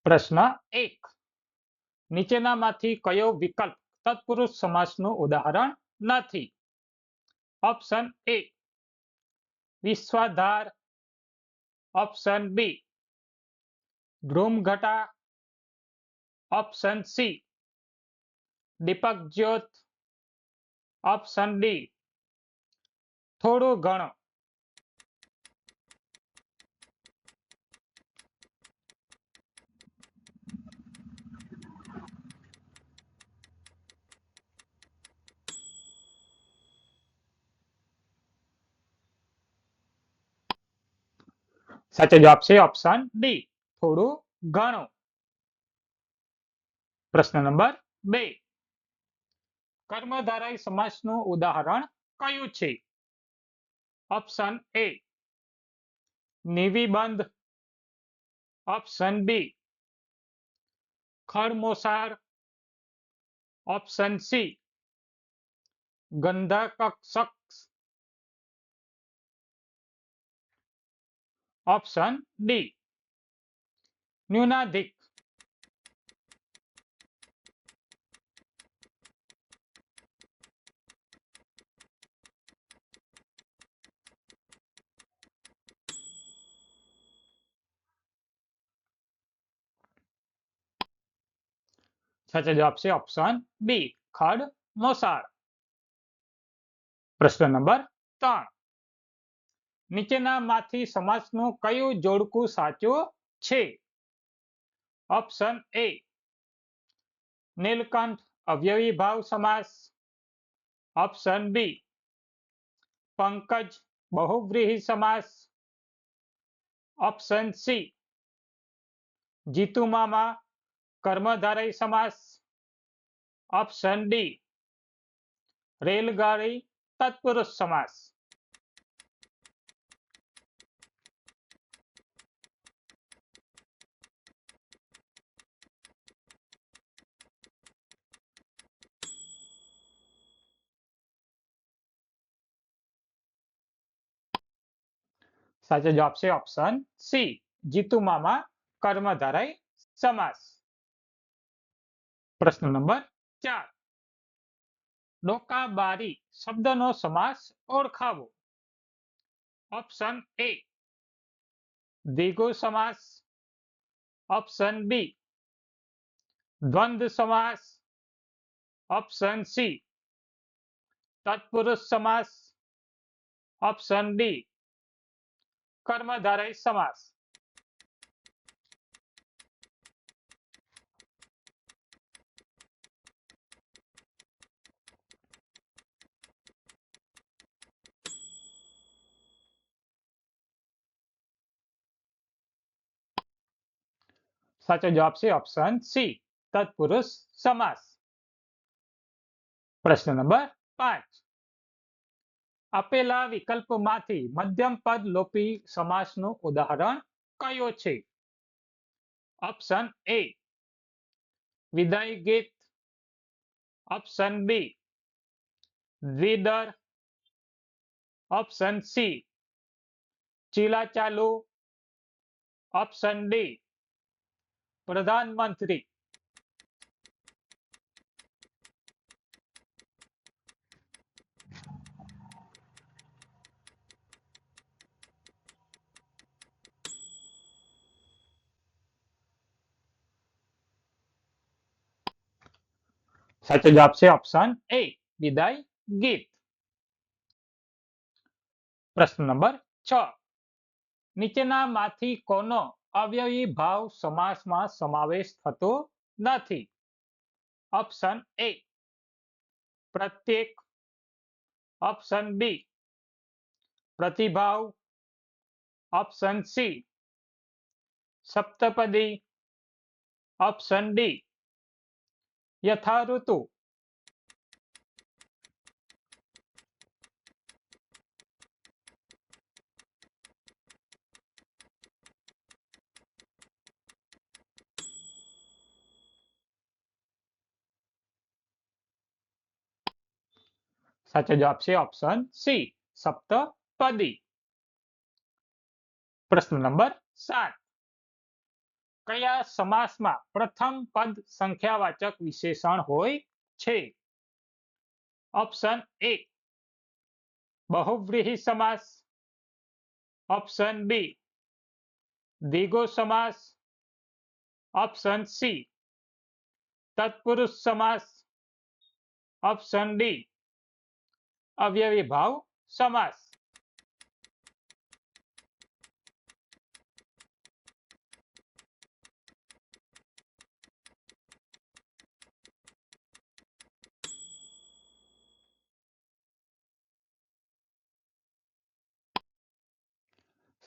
પ્રશ્ન 1. નીચેનામાંથી કયો વિકલ્પ તત્પુરુષ સમાસનું ઉદાહરણ નથી? ઓપ્શન એ વિશ્વાધાર, ઓપ્શન બી ધ્રુમઘટા, ઓપ્શન સી દીપક જ્યોત, ઓપ્શન ડી થોડું ઘણું. સાચો જવાબ છે ઓપ્શન ડી થોડું ઘણું. પ્રશ્ન નંબર 2. કર્મધારય સમાસનું ઉદાહરણ કયું છે? ઓપ્શન એ નિવિબંધ, ઓપ્શન બી ખળમોસાર, ઓપ્શન સી ગંધકક્ષ, ઓપ્શન ડી ન્યુનાધિક. સાચો જવાબ છે ઓપ્શન બી ખળમોસાર. પ્રશ્ન નંબર 3. નીચેનામાંથી સમાસનું કયું જોડકું સાચું છે? ઓપ્શન એ નીલકંઠ અવયવી ભાવ સમાસ, ઓપ્શન બી પંકજ બહુવ્રીહી સમાસ, ઓપ્શન સી જીતુમામા કર્મધારય સમાસ, ઓપ્શન ડી રેલગાડી તત્પુરુષ સમાસ. સાચો જવાબ છે ઓપ્શન સી જીતુમામા કર્મધારય સમાસ. પ્રશ્ન નંબર 4. ડોકાબારી શબ્દનો સમાસ ઓળખાવો. ઓપ્શન એ દ્વિગુ સમાસ, ઓપ્શન બી દ્વંદ્વ સમાસ, ઓપ્શન સી તત્પુરુષ સમાસ, ઓપ્શન ડી કર્મધારય સમાસ. સાચો જવાબ છે ઓપ્શન સી તત્પુરુષ સમાસ. પ્રશ્ન નંબર 5. આપેલા વિકલ્પમાંથી મધ્યમ પદ લોપી સમાસનું ઉદાહરણ કયો છે? ઓપ્શન એ વિદાય ગીત, ઓપ્શન બી દ્વિદર, ઓપ્શન સી ચીલાચાલુ, ઓપ્શન ડી પ્રધાનમંત્રી. સાચો જવાબ છે ઓપ્શન એ વિદાય ગીત. પ્રશ્ન નંબર 6. નીચેનામાંથી કોનો અવયવી ભાવ સમાસમાં સમાવેશ થતો નથી? ઓપ્શન એ પ્રત્યેક, ઓપ્શન બી પ્રતિભાવ, ઓપ્શન સી સપ્તપદી, ઓપ્શન ડી યથાઋતુ. સાચો જવાબ છે ઓપ્શન સી સપ્તપદી. પ્રશ્ન નંબર 7. કયા સમાસમાં પ્રથમ પદ સંખ્યાવાચક વિશેષણ હોય છે? ઓપ્શન એ બહુવ્રીહી સમાસ, ઓપ્શન બી દ્વિગુ સમાસ, ઓપ્શન સી તત્પુરુષ સમાસ, ઓપ્શન ડી અવયવી ભાવ સમાસ.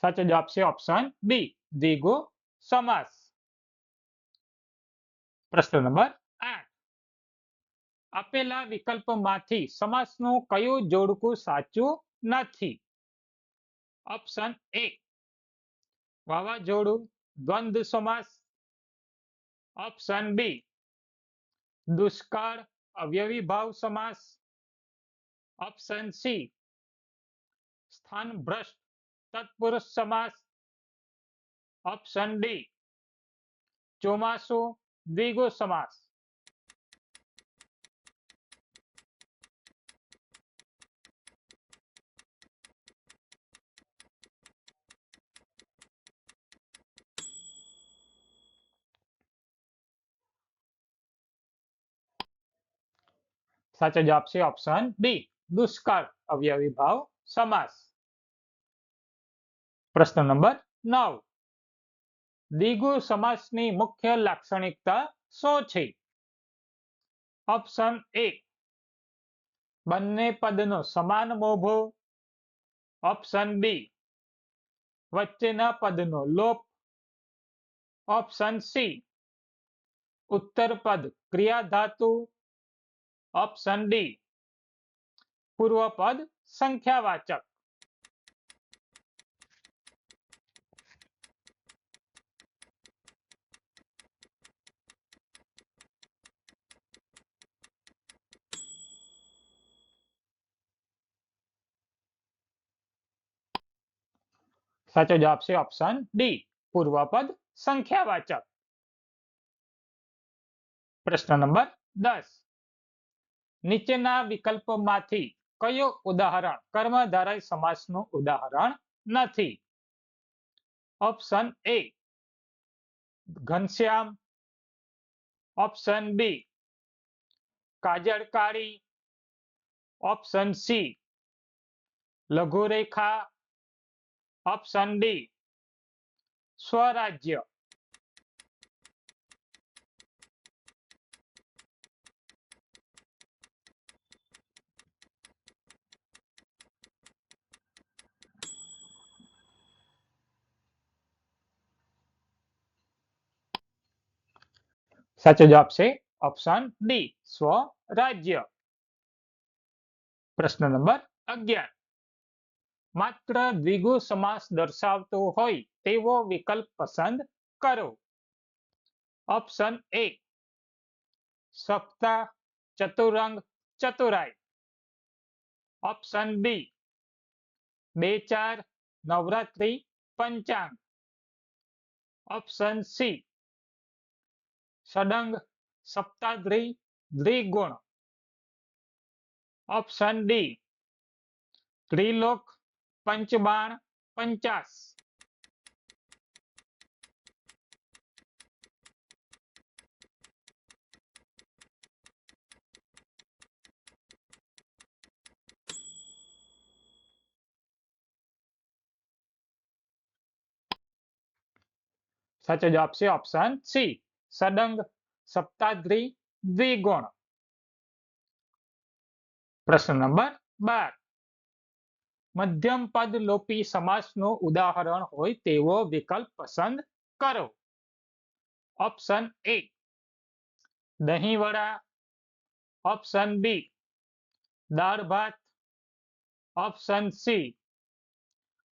સાચો જવાબ છે ઓપ્શન બી દ્વિગુ સમાસ. પ્રશ્ન નંબર 8. આપેલા વિકલ્પમાંથી સમાસનું કયું જોડકું સાચું નથી? ઓપ્શન એ વાવાઝોડું દ્વંદ્વ સમાસ, ઓપ્શન બી દુષ્કાળ અવયવી ભાવ સમાસ, ઓપ્શન સી સ્થાનભ્રષ્ટ તત્પુરુષ સમાસ, ઓપ્શન ડી ચોમાસું દ્વિગુ સમાસ. સાચો જવાબ છે ઓપ્શન બી દુષ્કાળ અવયવી ભાવ સમાસ. પ્રશ્ન નંબર 9. દ્વિગુ સમાસની મુખ્ય લાક્ષણિકતા શું છે? ઓપ્શન એ બંને પદનો સમાન મોભો, ઓપ્શન બી વચ્ચેના પદનો લોપ, ઓપ્શન સી ઉત્તર પદ ક્રિયાધાતુ, ઓપ્શન ડી પૂર્વ પદ સંખ્યાવાચક. સાચો જવાબ છે ઓપ્શન ડી પૂર્વ પદ સંખ્યાવાચક. પ્રશ્ન નંબર 10. નીચેના વિકલ્પોમાંથી કયું ઉદાહરણ કર્મધારય સમાસનું ઉદાહરણ નથી? ઓપ્શન એ ઘનશ્યામ, ઓપ્શન બી કાજળ કાળી, ઓપ્શન સી લઘુરેખા, ઓપ્શન ડી સ્વરાજ્ય. સાચો જવાબ છે ઓપ્શન ડી સ્વરાજ્ય. પ્રશ્ન નંબર 11. માત્ર દ્વિગુ સમાસ દર્શાવતો હોય તેવો વિકલ્પ પસંદ કરો. ઓપ્શન એ સપ્તાહ ચતુરંગ ચતુરાઈ, ઓપ્શન બી 2-4 નવરાત્રી પંચાંગ, ઓપ્શન સી સડંગ સપ્તાદ્રી દ્વિગુણ, ઓપ્શન ડી ત્રિલોક પંચબાણ 50. સાચો જવાબ છે ઓપ્શન સી સડંગ સપ્તાદ્રી દ્વિગુણ. પ્રશ્ન નંબર 12. મધ્યમ પદ લોપી સમાસનું ઉદાહરણ હોય તેવો વિકલ્પ પસંદ કરો. ઓપ્શન એ દહીંવડા, ઓપ્શન બી દાળ ભાત, ઓપ્શન સી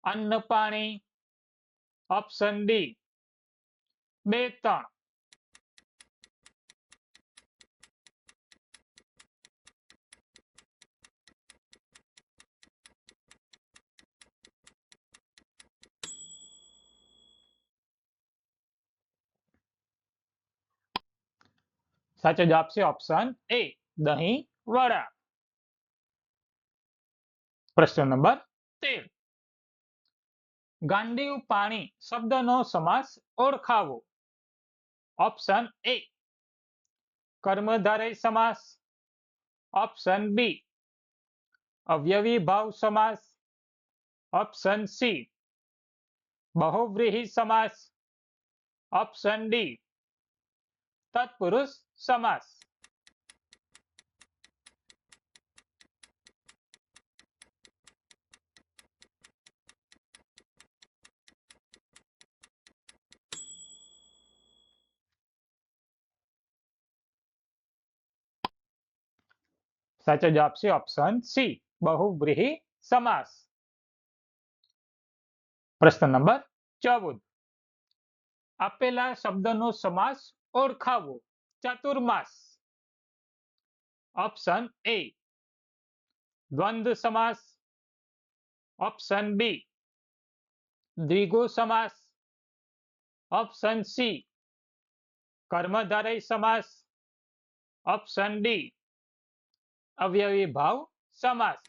અન્ન પાણી, ઓપ્શન ડી 2-3. સાચો જવાબ છે ઓપ્શન એ દહીં વડા. પ્રશ્ન નંબર 13. ગાંડીવ પાણી શબ્દનો સમાસ ઓળખાવો. ઓપ્શન એ કર્મધારય સમાસ. ઓપ્શન બી અવયવી ભાવ સમાસ. ઓપ્શન સી બહુવ્રીહી સમાસ. ઓપ્શન ડી તત્પુરુષ સમાસ. સાચો જવાબ છે ઓપ્શન સી બહુવ્રીહી સમાસ. પ્રશ્ન નંબર 14. આપેલા શબ્દનો સમાસ ઓળખાવો. ચતુર્માસ. ઓપ્શન એ દ્વંદ્વ સમાસ. ઓપ્શન બી દ્વિગુ સમાસ. ઓપ્શન સી કર્મધારય સમાસ. ઓપ્શન ડી અવયવી ભાવ સમાસ.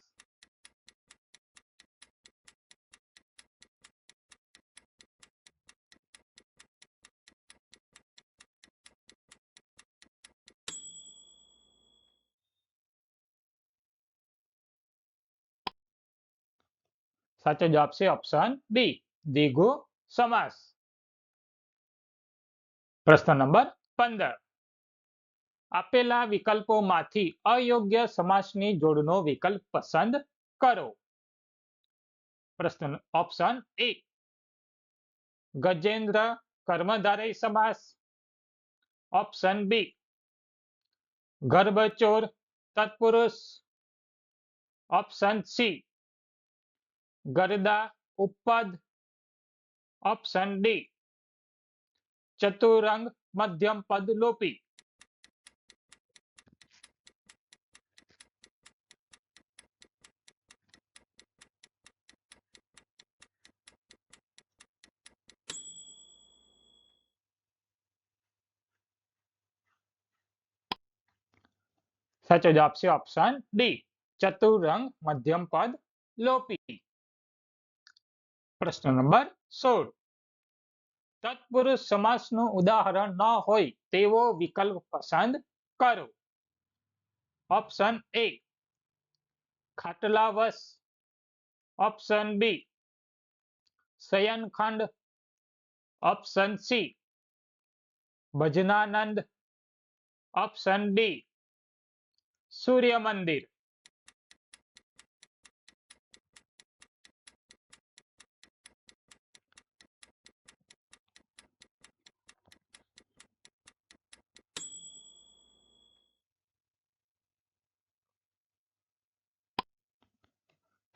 સાચો જવાબ છે ઓપ્શન બી દ્વિગુ સમાસ. પ્રશ્ન નંબર 15. આપેલા વિકલ્પોમાંથી અયોગ્ય સમાસની જોડનો વિકલ્પ પસંદ કરો. પ્રશ્ન ઓપ્શન એ ગજેન્દ્ર કર્મધારય સમાસ. ઓપ્શન બી ગર્ભચોર તત્પુરુષ. ઓપ્શન સી ગરદા ઉપપદ. ઓપ્શન ડી ચતુરંગ મધ્યમ પદ લોપી. સાચો જવાબ છે ઓપ્શન ડી ચતુરંગ મધ્યમ પદ લોપી. પ્રશ્ન નંબર 16. તત્પુરુષ સમાસનું ઉદાહરણ ન હોય તેવો વિકલ્પ પસંદ કરો. ઓપ્શન એ ખાટલાવશ. ઓપ્શન બી શયનખંડ. ઓપ્શન સી ભજનાનંદ. ઓપ્શન ડી સૂર્ય મંદિર.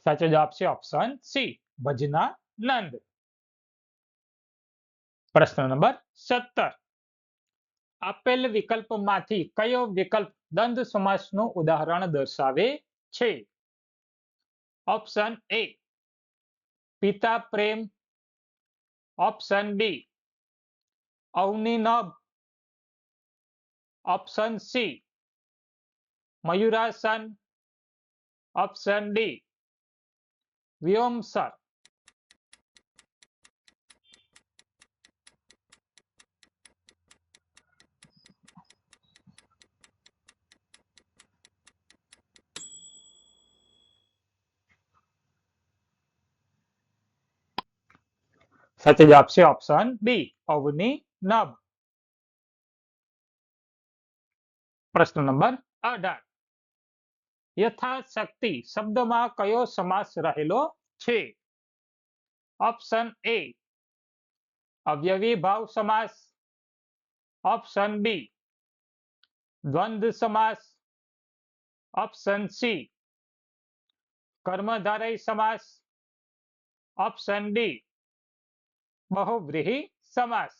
સાચો જવાબ છે ઓપ્શન સી ભજનાનંદ. પ્રશ્ન નંબર 17. આપેલ વિકલ્પમાંથી કયો વિકલ્પ દ્વંદ્વ સમાસનું ઉદાહરણ દર્શાવે છે. ઓપ્શન એ પિતા પ્રેમ. ઓપ્શન બી અવનિનભ. ઓપ્શન સી મયુરાસન. ઓપ્શન ડી વ્યોમસર. સાચો જવાબ છે ઓપ્શન બી અવનિનભ. પ્રશ્ન નંબર 18. યથાશક્તિ શબ્દમાં કયો સમાસ રહેલો છે. ઓપ્શન એ અવયવી ભાવ સમાસ. ઓપ્શન બી દ્વંદ્વ સમાસ. ઓપ્શન સી કર્મધારય સમાસ. ઓપ્શન ડી બહુવ્રીહી સમાસ.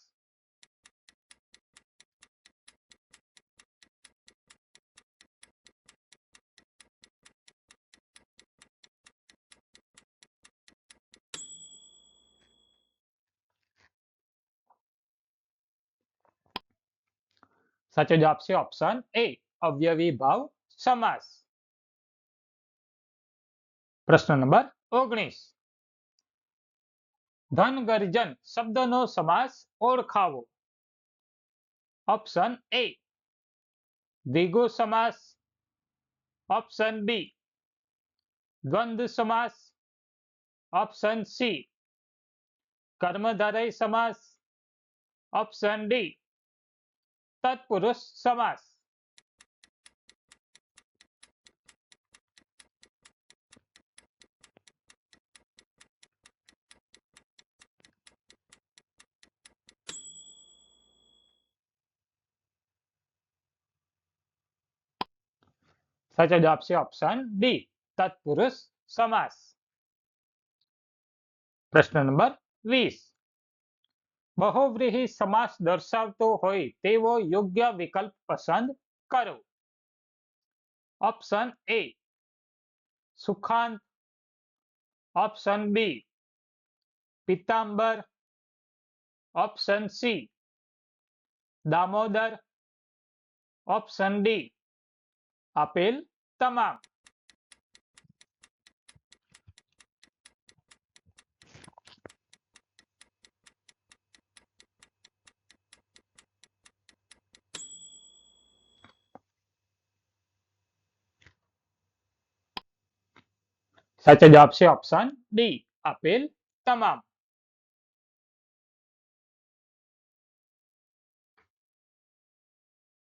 સાચો જવાબ છે ઓપ્શન એ અવયવી ભાવ સમાસ. પ્રશ્ન નંબર 19. ધનગર્જન શબ્દનો સમાસ ઓળખાવો. ઓપ્શન એ દ્વિગુ સમાસ, ઓપ્શન બી દ્વંદ્વ સમાસ, ઓપ્શન સી કર્મધારય સમાસ, ઓપ્શન ડી તત્પુરુષ સમાસ. સાચો જવાબ છે ઓપ્શન ડી તત્પુરુષ સમાસ. પ્રશ્ન નંબર 20. બહુવ્રીહી સમાસ દર્શાવતો હોય તેવો યોગ્ય વિકલ્પ પસંદ કરો. ઓપ્શન એ સુખાંત, ઓપ્શન બી પીતાંબર, ઓપ્શન સી દામોદર, ઓપ્શન ડી આપેલ તમામ. સાચો જવાબ છે ઓપ્શન ડી આપેલ તમામ.